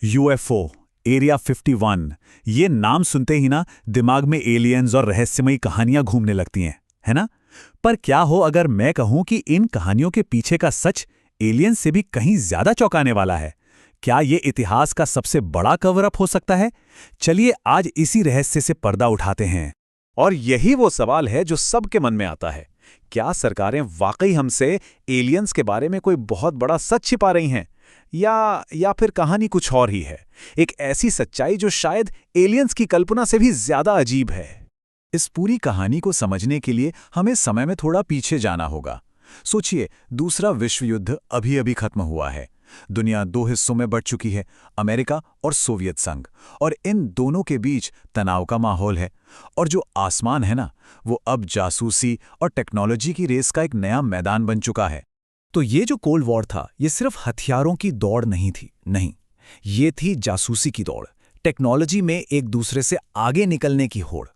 UFO, area 51, ये नाम सुनते ही ना दिमाग में एलियंस और रहस्यमयी कहानियां घूमने लगती हैं, है ना? पर क्या हो अगर मैं कहूं कि इन कहानियों के पीछे का सच एलियंस से भी कहीं ज्यादा चौंकाने वाला है? क्या ये इतिहास का सबसे बड़ा कवर अप हो सकता है? चलिए आज इसी रहस्य से पर्दा उठाते हैं। और यही वो सवाल है जो सबके मन में आता है। क्या सरकारें वाकई हमसे एलियंस के बारे में कोई बहुत बड़ा सच छिपा रही हैं? या फिर कहानी कुछ और ही है, एक ऐसी सच्चाई जो शायद एलियंस की कल्पना से भी ज्यादा अजीब है। इस पूरी कहानी को समझने के लिए हमें समय में थोड़ा पीछे जाना होगा। सोचिए, दूसरा विश्व युद्ध अभी अभी खत्म हुआ है। दुनिया दो हिस्सों में बंट चुकी है, अमेरिका और सोवियत संघ, और इन दोनों के बीच तनाव का माहौल है। और जो आसमान है ना, वो अब जासूसी और टेक्नोलॉजी की रेस का एक नया मैदान बन चुका है। तो ये जो कोल्ड वॉर था, ये सिर्फ हथियारों की दौड़ नहीं थी, नहीं, ये थी जासूसी की दौड़, टेक्नोलॉजी में एक दूसरे से आगे निकलने की होड़।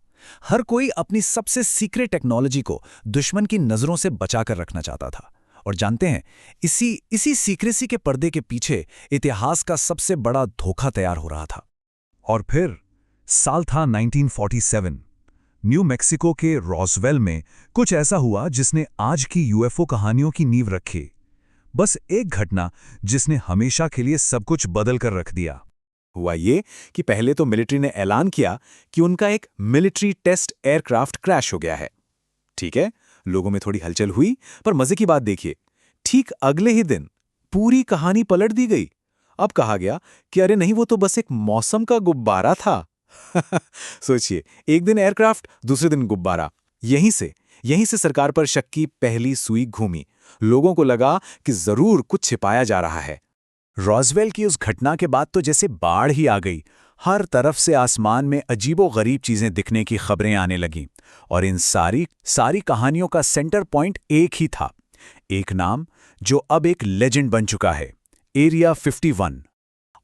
हर कोई अपनी सबसे सीक्रेट टेक्नोलॉजी को दुश्मन की नजरों से बचाकर रखना चाहता था। और जानते हैं, इसी सीक्रेसी के पर्दे के पीछे इतिहास का सबसे बड़ा धोखा तैयार हो रहा था। और फिर साल था 1947। न्यू मैक्सिको के रॉसवेल में कुछ ऐसा हुआ जिसने आज की यूएफओ कहानियों की नींव रखी। बस एक घटना जिसने हमेशा के लिए सब कुछ बदल कर रख दिया। हुआ ये कि पहले तो मिलिट्री ने ऐलान किया कि उनका एक मिलिट्री टेस्ट एयरक्राफ्ट क्रैश हो गया है। ठीक है, लोगों में थोड़ी हलचल हुई, पर मजे की बात देखिए, ठीक अगले ही दिन पूरी कहानी पलट दी गई। अब कहा गया कि अरे नहीं, वो तो बस एक मौसम का गुब्बारा था। सोचिए, एक दिन एयरक्राफ्ट, दूसरे दिन गुब्बारा। यहीं से सरकार पर शक की पहली सुई घूमी। लोगों को लगा कि जरूर कुछ छिपाया जा रहा है। रॉसवेल की उस घटना के बाद तो जैसे बाढ़ ही आ गई। हर तरफ से आसमान में अजीबोगरीब चीजें दिखने की खबरें आने लगीं। और इन सारी कहानियों का सेंटर पॉइंट एक ही था, एक नाम जो अब एक लेजेंड बन चुका है, एरिया 51।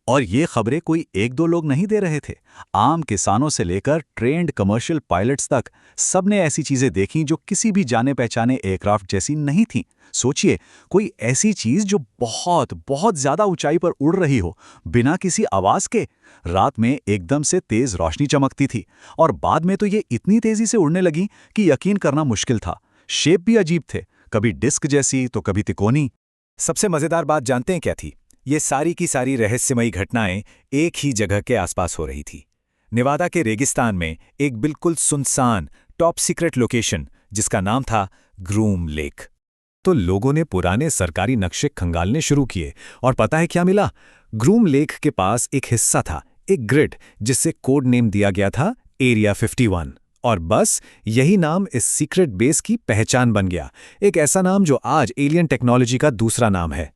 और ये खबरें कोई एक दो लोग नहीं दे रहे थे। आम किसानों से लेकर ट्रेंड कमर्शियल पायलट्स तक सबने ऐसी चीजें देखीं जो किसी भी जाने पहचाने एयरक्राफ्ट जैसी नहीं थीं। सोचिए, कोई ऐसी चीज जो बहुत बहुत ज्यादा ऊंचाई पर उड़ रही हो, बिना किसी आवाज के। रात में एकदम से तेज रोशनी चमकती थी, और बाद में तो ये इतनी तेजी से उड़ने लगी कि यकीन करना मुश्किल था। शेप भी अजीब थे, कभी डिस्क जैसी तो कभी तिकोनी। सबसे मजेदार बात जानते हैं क्या थी? ये सारी की सारी रहस्यमयी घटनाएं एक ही जगह के आसपास हो रही थी, नेवादा के रेगिस्तान में, एक बिल्कुल सुनसान टॉप सीक्रेट लोकेशन जिसका नाम था ग्रूम लेक। तो लोगों ने पुराने सरकारी नक्शे खंगालने शुरू किए, और पता है क्या मिला? ग्रूम लेक के पास एक हिस्सा था, एक ग्रिड, जिससे कोड नेम दिया गया था एरिया 51। और बस यही नाम इस सीक्रेट बेस की पहचान बन गया, एक ऐसा नाम जो आज एलियन टेक्नोलॉजी का दूसरा नाम है।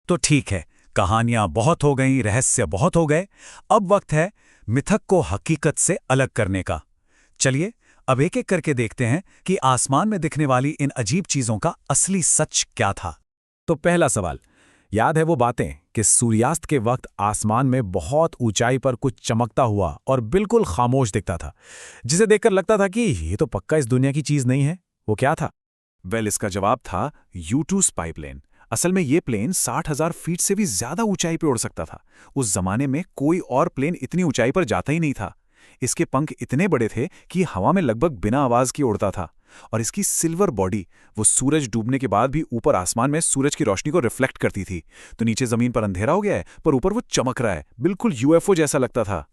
तो ठीक है, कहानियां बहुत हो गईं, रहस्य बहुत हो गए। अब वक्त है मिथक को हकीकत से अलग करने का। चलिए अब एक एक करके देखते हैं कि आसमान में दिखने वाली इन अजीब चीजों का असली सच क्या था। तो पहला सवाल, याद है वो बातें कि सूर्यास्त के वक्त आसमान में बहुत ऊंचाई पर कुछ चमकता हुआ और बिल्कुल खामोश दिखता था, जिसे देखकर लगता था कि ये तो पक्का इस दुनिया की चीज नहीं है। वो क्या था? इसका जवाब था U2 स्पाई प्लेन। असल में ये प्लेन 60,000 फीट से भी ज्यादा ऊंचाई पर उड़ सकता था। उस जमाने में कोई और प्लेन इतनी ऊंचाई पर जाता ही नहीं था। इसके पंख इतने बड़े थे कि हवा में लगभग बिना आवाज के उड़ता था। और इसकी सिल्वर बॉडी, वो सूरज डूबने के बाद भी ऊपर आसमान में सूरज की रोशनी को रिफ्लेक्ट करती थी। तो नीचे जमीन पर अंधेरा हो गया है, पर ऊपर वो चमक रहा है, बिल्कुल यूएफओ जैसा लगता था।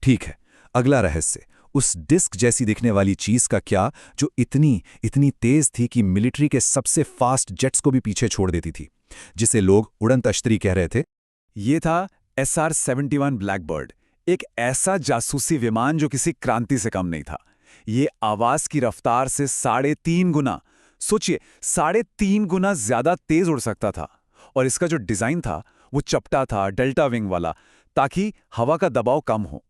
ठीक है, अगला रहस्य, उस डिस्क जैसी दिखने वाली चीज का क्या, जो इतनी तेज थी कि मिलिट्री के सबसे फास्ट जेट्स को भी पीछे छोड़ देती थी, जिसे लोग उड़न तश्तरी कह रहे थे? ये था SR-71 ब्लैकबर्ड, एक ऐसा जासूसी विमान जो किसी क्रांति से कम नहीं था। ये आवाज की रफ्तार से 3.5 गुना, सोचिए 3.5 गुना ज्यादा तेज उड़ सकता था। और इसका जो डिजाइन था वो चपटा था, डेल्टा विंग वाला, ताकि हवा का दबाव कम हो।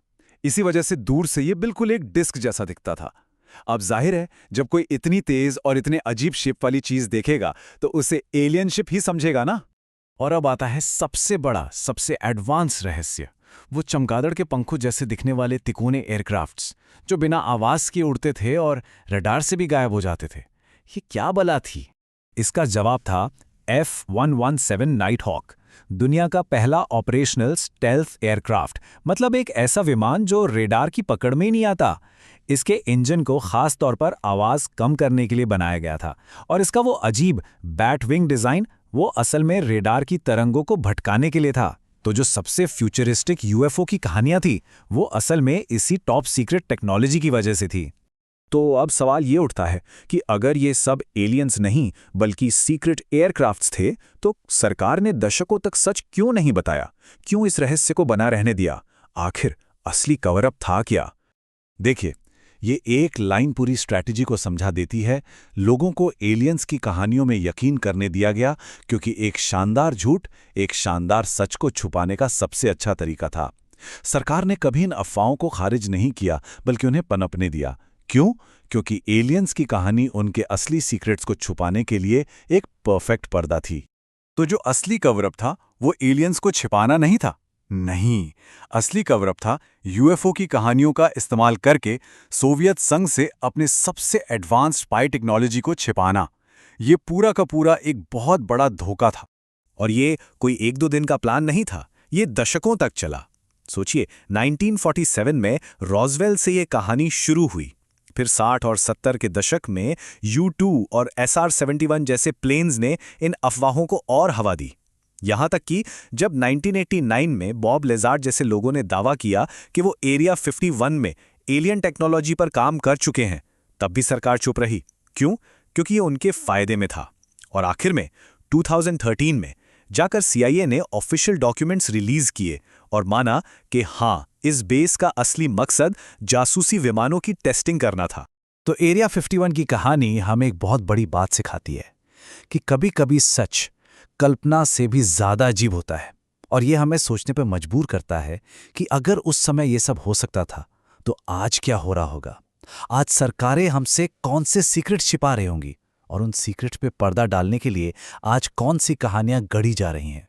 इसी वजह से दूर से ये बिल्कुल एक डिस्क जैसा दिखता था। अब जाहिर है, जब कोई इतनी तेज और इतने अजीब शेप वाली चीज देखेगा तो उसे एलियन शिप ही समझेगा ना। और अब आता है सबसे बड़ा, सबसे एडवांस रहस्य, वो चमगादड़ के पंखों जैसे दिखने वाले तिकोने एयरक्राफ्ट्स जो बिना आवाज के उड़ते थे और रडार से भी गायब हो जाते थे। ये क्या बला थी? इसका जवाब था F-117 नाइट हॉक, दुनिया का पहला ऑपरेशनल स्टेल्थ एयरक्राफ्ट, मतलब एक ऐसा विमान जो रेडार की पकड़ में ही नहीं आता। इसके इंजन को खास तौर पर आवाज़ कम करने के लिए बनाया गया था, और इसका वो अजीब बैट विंग डिज़ाइन वो असल में रेडार की तरंगों को भटकाने के लिए था। तो जो सबसे फ्यूचरिस्टिक यूएफओ की कहानियां थी, वो असल में इसी टॉप सीक्रेट टेक्नोलॉजी की वजह से थी। तो अब सवाल ये उठता है कि अगर ये सब एलियंस नहीं बल्कि सीक्रेट एयरक्राफ्ट्स थे, तो सरकार ने दशकों तक सच क्यों नहीं बताया? क्यों इस रहस्य को बना रहने दिया? आखिर असली कवर अप था क्या? देखिए, ये एक लाइन पूरी स्ट्रैटेजी को समझा देती है। लोगों को एलियंस की कहानियों में यकीन करने दिया गया क्योंकि एक शानदार झूठ एक शानदार सच को छुपाने का सबसे अच्छा तरीका था। सरकार ने कभी इन अफवाहों को खारिज नहीं किया, बल्कि उन्हें पनपने दिया। क्यों? क्योंकि एलियंस की कहानी उनके असली सीक्रेट्स को छुपाने के लिए एक परफेक्ट पर्दा थी। तो जो असली कवरअप था वो एलियंस को छिपाना नहीं था। नहीं, असली कवरअप था यूएफओ की कहानियों का इस्तेमाल करके सोवियत संघ से अपने सबसे एडवांस्ड स्पाई टेक्नोलॉजी को छिपाना। ये पूरा का पूरा एक बहुत बड़ा धोखा था। और ये कोई 1-2 दिन का प्लान नहीं था, ये दशकों तक चला। सोचिए, 1947 में रॉजवेल से ये कहानी शुरू हुई। फिर 60 और 70 के दशक में U-2 और SR-71 जैसे प्लेन्स ने इन अफवाहों को और हवा दी। यहां तक कि जब 1989 में बॉब लेजार्ड जैसे लोगों ने दावा किया कि वो एरिया 51 में एलियन टेक्नोलॉजी पर काम कर चुके हैं, तब भी सरकार चुप रही। क्यों? क्योंकि ये उनके फायदे में था। और आखिर में 2013 में जाकर CIA ने ऑफिशियल डॉक्यूमेंट्स रिलीज किए और माना कि हाँ, इस बेस का असली मकसद जासूसी विमानों की टेस्टिंग करना था। तो एरिया 51 की कहानी हमें एक बहुत बड़ी बात सिखाती है कि कभी-कभी सच कल्पना से भी ज्यादा अजीब होता है। और ये हमें सोचने पर मजबूर करता है कि अगर उस समय ये सब हो सकता था, तो आज क्या हो रहा होगा? आज सरकारें हमसे कौन से सीक्रेट छिपा रही होंगी, और उन सीक्रेट पे पर्दा डालने के लिए आज कौन सी कहानियां गढ़ी जा रही हैं?